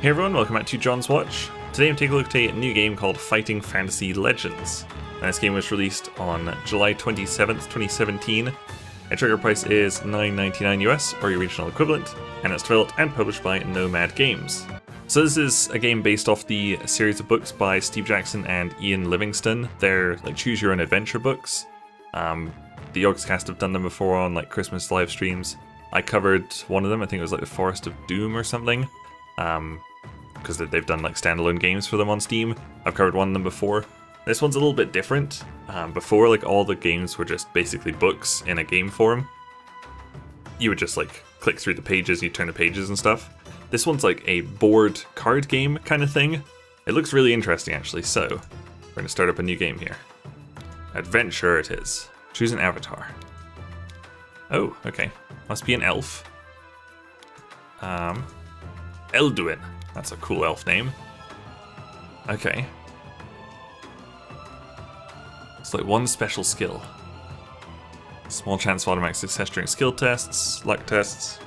Hey everyone, welcome back to John's Watch. Today I'm taking a look at a new game called Fighting Fantasy Legends. And this game was released on July 27th, 2017. And trigger price is $9.99 US, or your regional equivalent, and it's developed and published by Nomad Games. So this is a game based off the series of books by Steve Jackson and Ian Livingstone. They're like choose your own adventure books. The Yogscast have done them before on like Christmas live streams. I covered one of them, I think it was like the Forest of Doom or something. Because they've done like standalone games for them on Steam. I've covered one of them before. This one's a little bit different. Before, like, all the games were just basically books in a game form. You would just like click through the pages, you turn the pages and stuff. This one's like a board card game kind of thing. It looks really interesting actually, so we're going to start up a new game here. Adventure it is. Choose an avatar. Oh, okay. Must be an elf. Elduin. That's a cool elf name. Okay. It's like one special skill. Small chance of automatic success during skill tests, luck tests.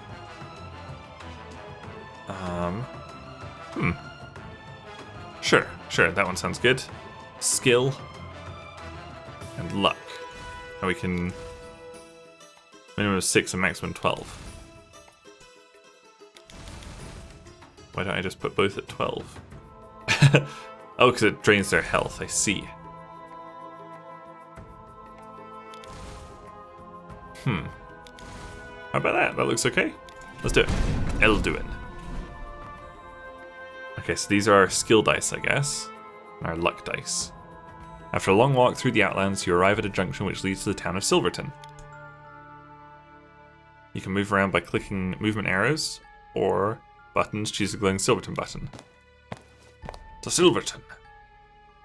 Sure, that one sounds good. Skill. And luck. And we can... minimum of 6 and maximum 12. Why don't I just put both at 12? Oh, because it drains their health, I see. How about that? That looks okay. Let's do it. Elduin. Okay, so these are our skill dice, I guess. And our luck dice. After a long walk through the Outlands, you arrive at a junction which leads to the town of Silverton. You can move around by clicking movement arrows, or buttons, choose the glowing Silverton button. To Silverton!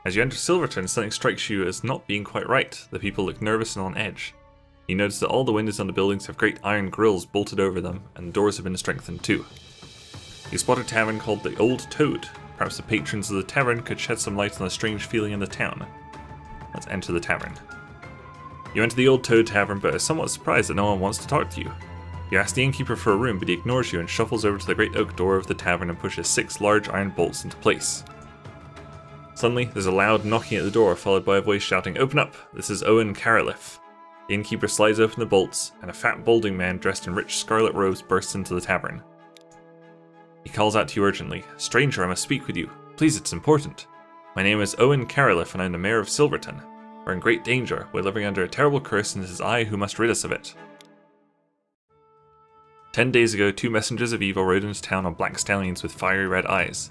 As you enter Silverton, something strikes you as not being quite right. The people look nervous and on edge. You notice that all the windows on the buildings have great iron grills bolted over them, and the doors have been strengthened too. You spot a tavern called the Old Toad. Perhaps the patrons of the tavern could shed some light on the strange feeling in the town. Let's enter the tavern. You enter the Old Toad Tavern, but are somewhat surprised that no one wants to talk to you. You ask the innkeeper for a room, but he ignores you and shuffles over to the great oak door of the tavern and pushes 6 large iron bolts into place. Suddenly, there's a loud knocking at the door, followed by a voice shouting, "Open up! This is Owen Caroliff." The innkeeper slides open the bolts, and a fat, balding man dressed in rich scarlet robes bursts into the tavern. He calls out to you urgently, "Stranger, I must speak with you. Please, it's important. My name is Owen Caroliff, and I'm the mayor of Silverton. We're in great danger. We're living under a terrible curse, and it is I who must rid us of it. 10 days ago, 2 messengers of evil rode into town on black stallions with fiery red eyes.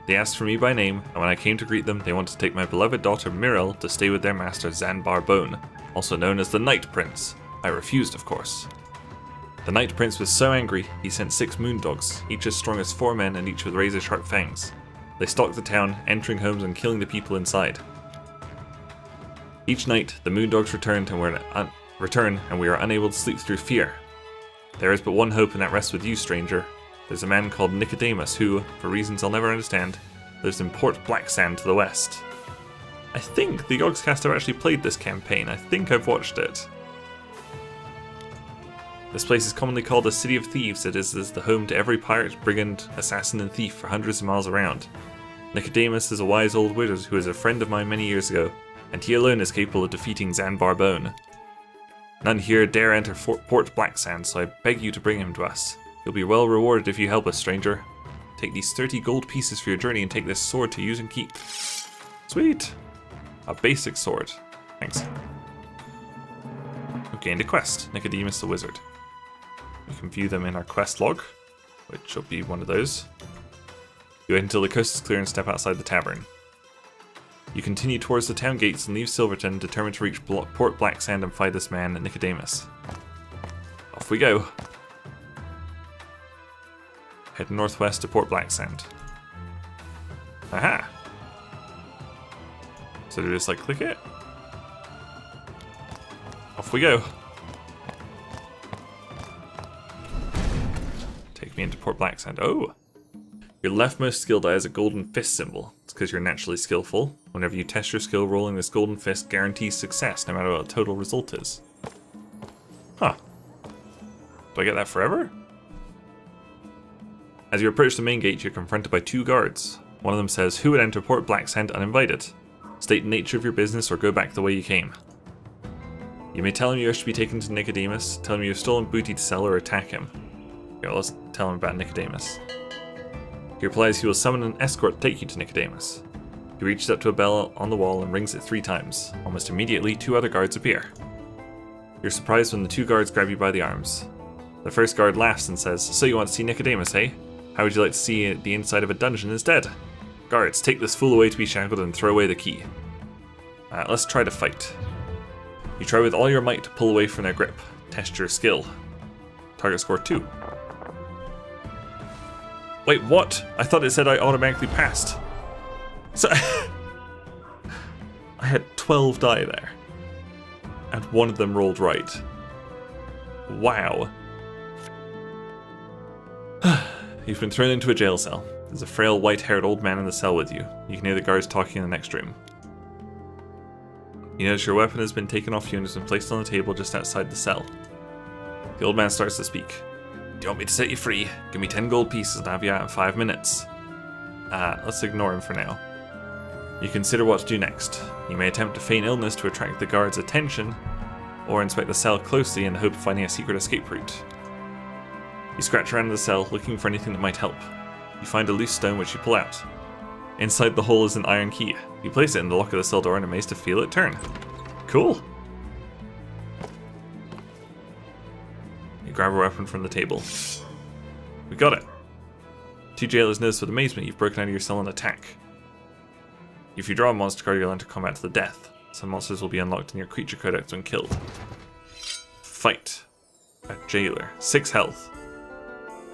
They asked for me by name, and when I came to greet them, they wanted to take my beloved daughter Mirel to stay with their master Zanbar Bone, also known as the Night Prince. I refused, of course. The Night Prince was so angry, he sent 6 moondogs, each as strong as 4 men and each with razor-sharp fangs. They stalked the town, entering homes and killing the people inside. Each night, the moondogs return and we are unable to sleep through fear. There is but one hope, and that rests with you, stranger. There's a man called Nicodemus who, for reasons I'll never understand, lives in Port Blacksand to the west. I think the Yogscast have actually played this campaign. I think I've watched it. This place is commonly called the City of Thieves. It is the home to every pirate, brigand, assassin, and thief for hundreds of miles around. Nicodemus is a wise old wizard who was a friend of mine many years ago, and he alone is capable of defeating Zanbar Bone. None here dare enter Port Blacksand, so I beg you to bring him to us. You'll be well rewarded if you help us, stranger. Take these 30 gold pieces for your journey and take this sword to use and keep. Sweet! A basic sword. Thanks. We've gained a quest, Nicodemus the Wizard. We can view them in our quest log, which will be one of those. You wait until the coast is clear and step outside the tavern. You continue towards the town gates and leave Silverton, determined to reach Port Blacksand and find this man, Nicodemus. Off we go. Head northwest to Port Blacksand. Aha! So do we just like click it? Off we go. Take me into Port Blacksand. Oh! Your leftmost skill die has a golden fist symbol. It's because you're naturally skillful. Whenever you test your skill, rolling this golden fist guarantees success, no matter what the total result is. Huh. Do I get that forever? As you approach the main gate, you're confronted by 2 guards. One of them says, "Who would enter Port Blacksand uninvited? State the nature of your business or go back the way you came." You may tell him you wish to be taken to Nicodemus, tell him you have stolen booty to sell, or attack him. Okay, well, let's tell him about Nicodemus. He replies he will summon an escort to take you to Nicodemus. He reaches up to a bell on the wall and rings it 3 times. Almost immediately, 2 other guards appear. You're surprised when the 2 guards grab you by the arms. The first guard laughs and says, "So you want to see Nicodemus, eh? How would you like to see the inside of a dungeon instead? Guards, take this fool away to be shackled and throw away the key." Let's try to fight. You try with all your might to pull away from their grip. Test your skill. Target score 2. Wait, what? I thought it said I automatically passed. So I had 12 die there. And one of them rolled right. Wow. You've been thrown into a jail cell. There's a frail, white-haired old man in the cell with you. You can hear the guards talking in the next room. You notice your weapon has been taken off you and has been placed on the table just outside the cell. The old man starts to speak. "Do you want me to set you free? Give me 10 gold pieces and I'll have you out in 5 minutes. Let's ignore him for now. You consider what to do next. You may attempt to feign illness to attract the guards' attention, or inspect the cell closely in the hope of finding a secret escape route. You scratch around the cell, looking for anything that might help. You find a loose stone which you pull out. Inside the hole is an iron key. You place it in the lock of the cell door and are amazed to feel it turn. Cool. You grab a weapon from the table. We got it. 2 jailers notice with amazement you've broken out of your cell and attack. If you draw a monster card, you'll enter combat to the death. Some monsters will be unlocked in your creature codex when killed. Fight. A jailer. 6 health.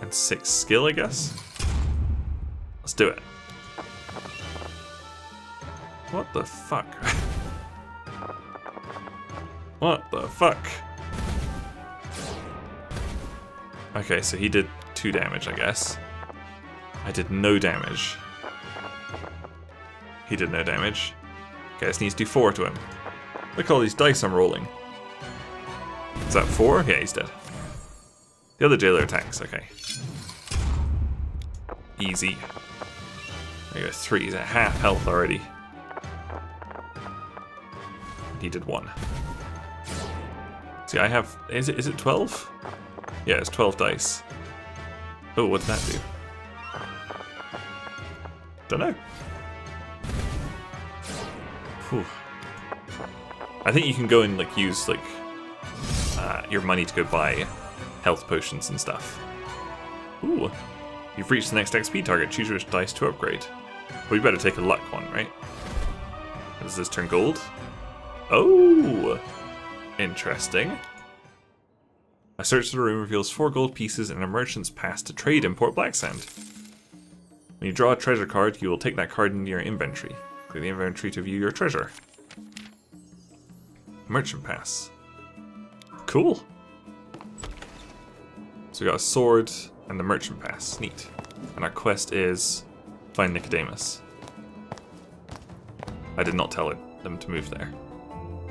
And 6 skill, I guess? Let's do it. What the fuck? What the fuck? Okay, so he did 2 damage, I guess. I did no damage. He did no damage. Okay, this needs to do 4 to him. Look at all these dice I'm rolling. Is that 4? Yeah, he's dead. The other jailer attacks, okay. Easy. There you go, 3. He's at half health already. He did 1. See, I have... Is it 12? Yeah, it's 12 dice. Oh, what did that do? Don't know. Whew. I think you can go and like use like your money to go buy health potions and stuff. Ooh. You've reached the next XP target. Choose which dice to upgrade. Well, you better take a luck one, right? Does this turn gold? Oh! Interesting. A search of the room reveals 4 gold pieces and a merchant's pass to trade in Port Blacksand. When you draw a treasure card, you will take that card into your inventory. Click the inventory to view your treasure. Merchant pass. Cool. So we got a sword and the merchant pass. Neat. And our quest is find Nicodemus. I did not tell them to move there.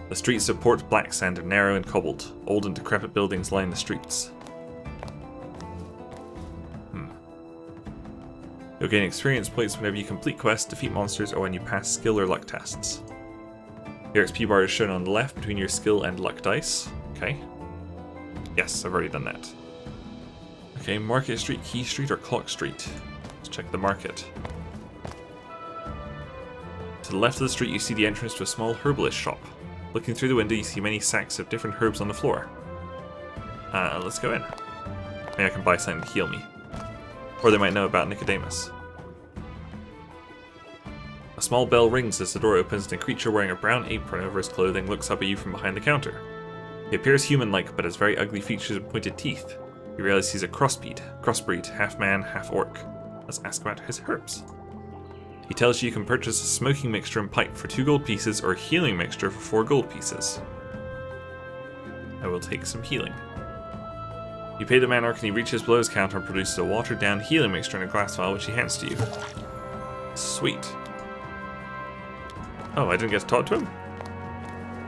The streets of Port Blacksand are narrow and cobbled. Old and decrepit buildings line the streets. You'll gain experience points whenever you complete quests, defeat monsters, or when you pass skill or luck tests. Your XP bar is shown on the left between your skill and luck dice. Okay. Yes, I've already done that. Okay, Market Street, Key Street, or Clock Street? Let's check the market. To the left of the street you see the entrance to a small herbalist shop. Looking through the window you see many sacks of different herbs on the floor. Let's go in. Maybe I can buy something to heal me. Or they might know about Nicodemus. A small bell rings as the door opens and a creature wearing a brown apron over his clothing looks up at you from behind the counter. He appears human-like but has very ugly features and pointed teeth. You realize he's a crossbreed, half man, half orc. Let's ask about his herbs. He tells you can purchase a smoking mixture and pipe for 2 gold pieces or a healing mixture for 4 gold pieces. I will take some healing. You pay the man orc and he reaches below his counter and produces a watered down healing mixture in a glass vial which he hands to you. Sweet. Oh, I didn't get to talk to him?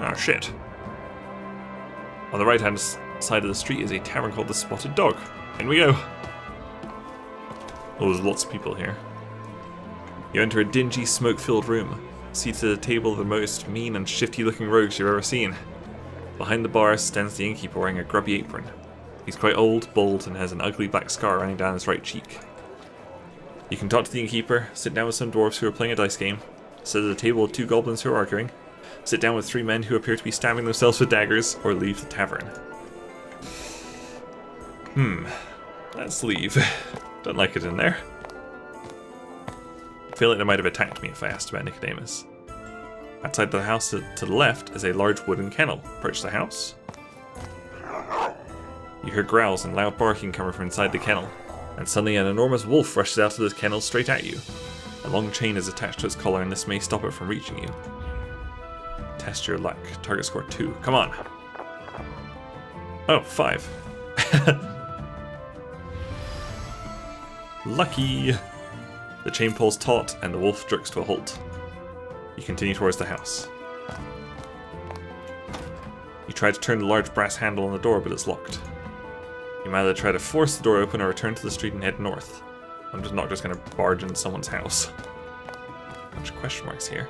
Oh shit. On the right hand side of the street is a tavern called the Spotted Dog. In we go. Oh, there's lots of people here. You enter a dingy, smoke-filled room. Seated at a table of the most mean and shifty-looking rogues you've ever seen. Behind the bar stands the innkeeper wearing a grubby apron. He's quite old, bald, and has an ugly black scar running down his right cheek. You can talk to the innkeeper, sit down with some dwarves who are playing a dice game, sit at a table with 2 goblins who are arguing, sit down with 3 men who appear to be stabbing themselves with daggers, or leave the tavern. Let's leave. Don't like it in there. I feel like they might have attacked me if I asked about Nicodemus. Outside the house to the left is a large wooden kennel. Approach the house. You hear growls and loud barking coming from inside the kennel, and suddenly an enormous wolf rushes out of the kennel straight at you. A long chain is attached to its collar and this may stop it from reaching you. Test your luck. Target score 2. Come on. Oh, 5. Lucky! The chain pulls taut and the wolf jerks to a halt. You continue towards the house. You try to turn the large brass handle on the door, but it's locked. You might either try to force the door open or return to the street and head north. I'm just not just going to barge into someone's house. Bunch of question marks here.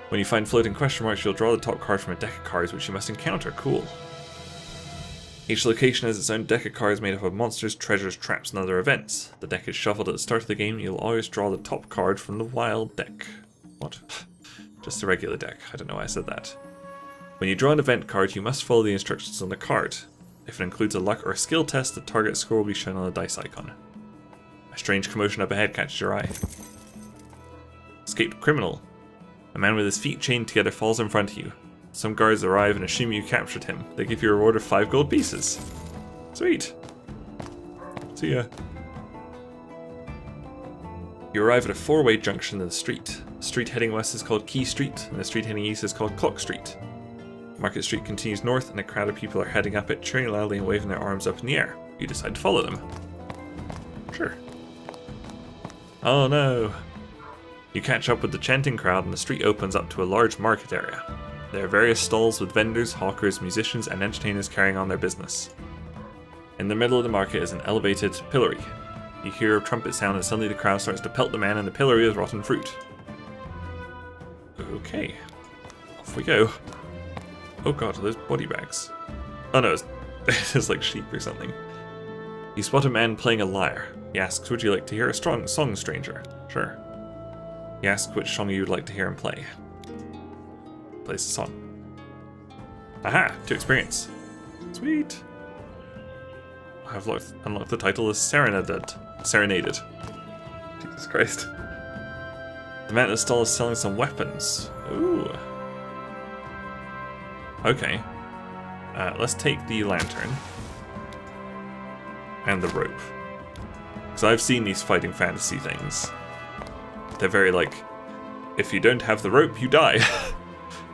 When you find floating question marks, you'll draw the top card from a deck of cards which you must encounter. Cool. Each location has its own deck of cards made up of monsters, treasures, traps, and other events. The deck is shuffled at the start of the game. You'll always draw the top card from the wild deck. What? Just the regular deck. I don't know why I said that. When you draw an event card, you must follow the instructions on the card. If it includes a luck or a skill test, the target score will be shown on the dice icon. A strange commotion up ahead catches your eye. Escaped criminal. A man with his feet chained together falls in front of you. Some guards arrive and assume you captured him. They give you a reward of 5 gold pieces. Sweet. See ya. You arrive at a 4-way junction in the street. The street heading west is called Key Street, and the street heading east is called Clock Street. Market Street continues north, and a crowd of people are heading up it, cheering loudly and waving their arms up in the air. You decide to follow them. Sure. Oh no. You catch up with the chanting crowd, and the street opens up to a large market area. There are various stalls with vendors, hawkers, musicians, and entertainers carrying on their business. In the middle of the market is an elevated pillory. You hear a trumpet sound and suddenly the crowd starts to pelt the man in the pillory with rotten fruit. Okay. Off we go. Oh god, are those body bags? Oh no, it's like sheep or something. You spot a man playing a lyre. He asks, would you like to hear a strong song, stranger? Sure. He asks which song you would like to hear him play. Plays the song. Aha! 2 experience. Sweet! I've unlocked the title as Serenaded. Jesus Christ. The man at the stall is selling some weapons. Ooh. Okay. Let's take the lantern. And the rope. Because I've seen these fighting fantasy things. They're very like, if you don't have the rope, you die.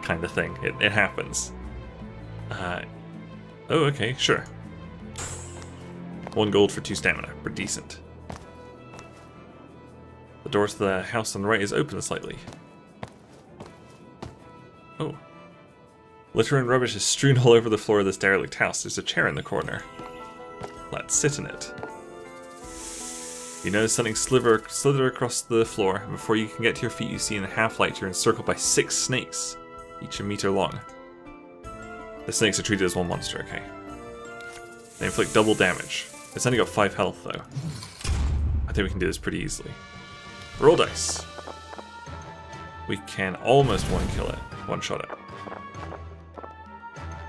Kind of thing. It happens. Oh, okay, sure. 1 gold for 2 stamina. Pretty decent. The door to the house on the right is open slightly. Oh. Litter and rubbish is strewn all over the floor of this derelict house. There's a chair in the corner. Let's sit in it. You notice something slither across the floor, and before you can get to your feet, you see in the half-light you're encircled by 6 snakes, each a meter long. The snakes are treated as one monster, okay. They inflict double damage. It's only got 5 health, though. I think we can do this pretty easily. Roll dice. We can almost one-kill it. One-shot it.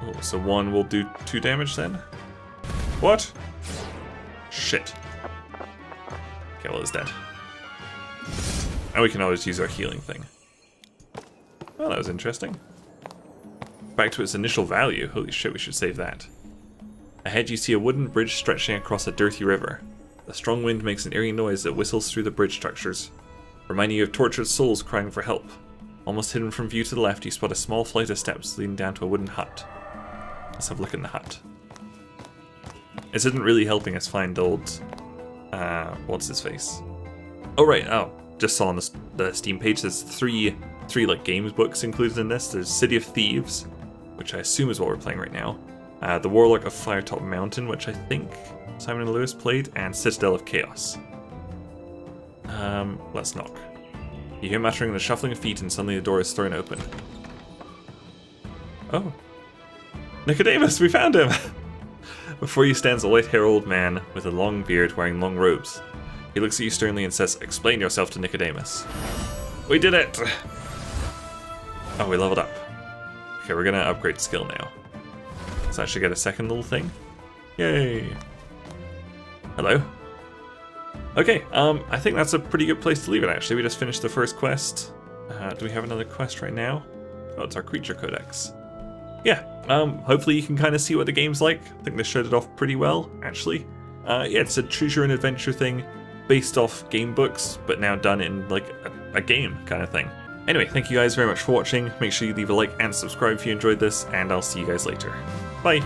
Oh, so 1 will do 2 damage then? What? Shit. Okay, well, it's dead. And we can always use our healing thing. Well, that was interesting. Back to its initial value. Holy shit, we should save that. Ahead you see a wooden bridge stretching across a dirty river. A strong wind makes an eerie noise that whistles through the bridge structures, reminding you of tortured souls crying for help. Almost hidden from view to the left, you spot a small flight of steps leading down to a wooden hut. Let's have a look in the hut. This isn't really helping us find old... what's his face? Oh right, oh, just saw on the Steam page there's three like games books included in this. There's City of Thieves, which I assume is what we're playing right now. The Warlock of Firetop Mountain, which I think Simon and Lewis played, and Citadel of Chaos. Let's knock. You hear muttering and the shuffling of feet, and suddenly the door is thrown open. Oh. Nicodemus, we found him! Before you stands a white-haired old man with a long beard wearing long robes. He looks at you sternly and says, "Explain yourself to Nicodemus." We did it! Oh, we leveled up. Okay, we're gonna upgrade skill now. So I should get a second little thing. Yay! Hello? Okay, I think that's a pretty good place to leave it, actually. We just finished the first quest. Do we have another quest right now? Oh, it's our creature codex. Yeah, hopefully you can kind of see what the game's like. I think they showed it off pretty well, actually. Yeah, it's a choose your own adventure thing based off game books, but now done in like a game kind of thing. Anyway, thank you guys very much for watching. Make sure you leave a like and subscribe if you enjoyed this, and I'll see you guys later. Bye!